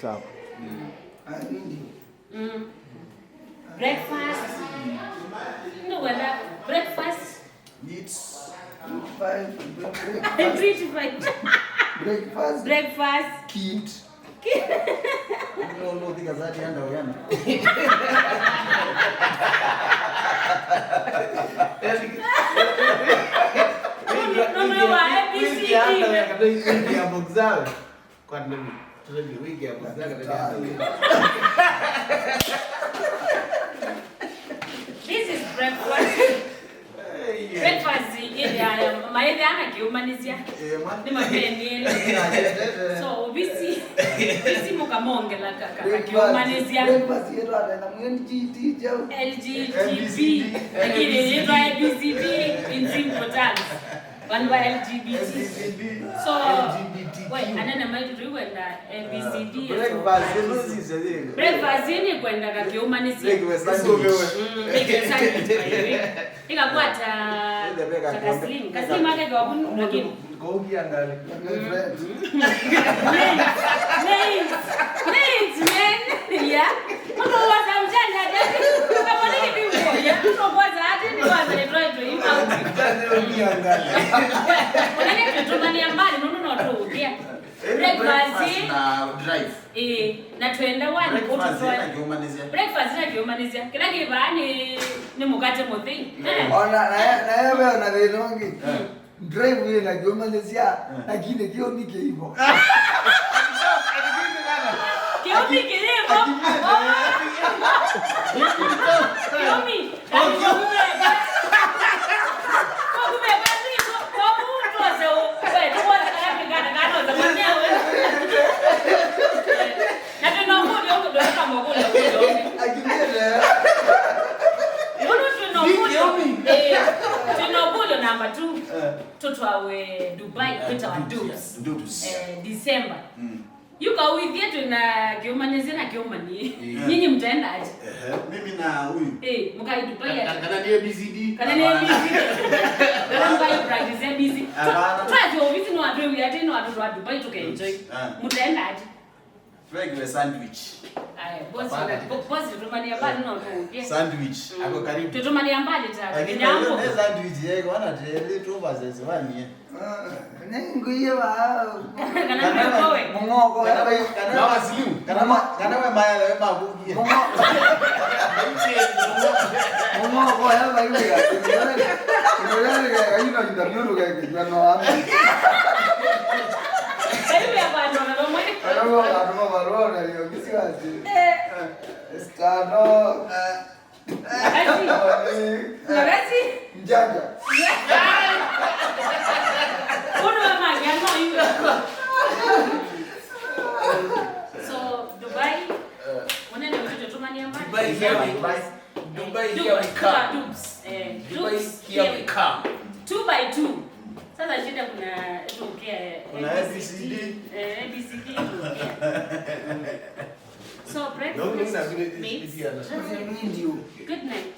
hapo. Breakfast. No, wala. Breakfast. Needs. Breakfast. Kid. No, think of that yanda yana. No, ABC. Ya boxawe. Kwa nini? Tunaje wiki ya boxawe This is breakfast. Breakfast ile ya maedhi ana kiumanizia. Ni mapeni. So obisi mukamonge la kaka kiumanizia. Breakfast yetu ana MGT jo. LGBT. Lakini yetu ABCD in simple terms. One by LGBT. So wait, anana maitu kwenda ABCD. Breakfast ni kwenda kaka kiumanizia. Ikakwata Kaslim. Kaslim ake kwa bunu lakini Kogi angali. Names, man. Yeah. Mama was Mujanja jadi. Kama nini bibi ya? Mama was hadi ni was try to him out. Kogi angali. Mwana tutumania mbali nono tu dia. Breakfast na drive. Na tuenda wani breakfast na kiumanizia. Kila kibani ni mukate mothi. Ona na wewe na vilongi. Drive wewe na kiumanizia lakini kio nike hivyo. Kiomi kilimo. Kiomi. Number 2, tutwawe Dubai kwita wa dupes. December. You go with yetu na kiumanizia na kiumani. Nyinyi mtaenda aje? Mimi na huyu. Mkai Dubai aje? Kana ni ABCD. Kana ni ABCD. Kana mkai practice ABCD. Twaje ofisi no atu ya tena watu wa Dubai tukaenjoy. Mtaenda aje? Regular sandwich. Boss tutumania mbali no tu. Sandwich. Ako karibu. Tutumania mbali tata. Kinyambo. Sandwich yeko wana tele tu versus wani. Nguye wa. Kana kowe. Mongoko kana waslimu. Kana we maya we mabugi. Mongoko ya ba ile ya. Ile ina interview ga kijana. Ano marona hiyo kisiwazi. Stano. Mujanja. So Dubai. Unaenda mtoto tumania mbali. Dubai here we come. Dubai here we come. 2 by 2. Sasa shida kuna ABCD. ABCD. So breakfast. Good night.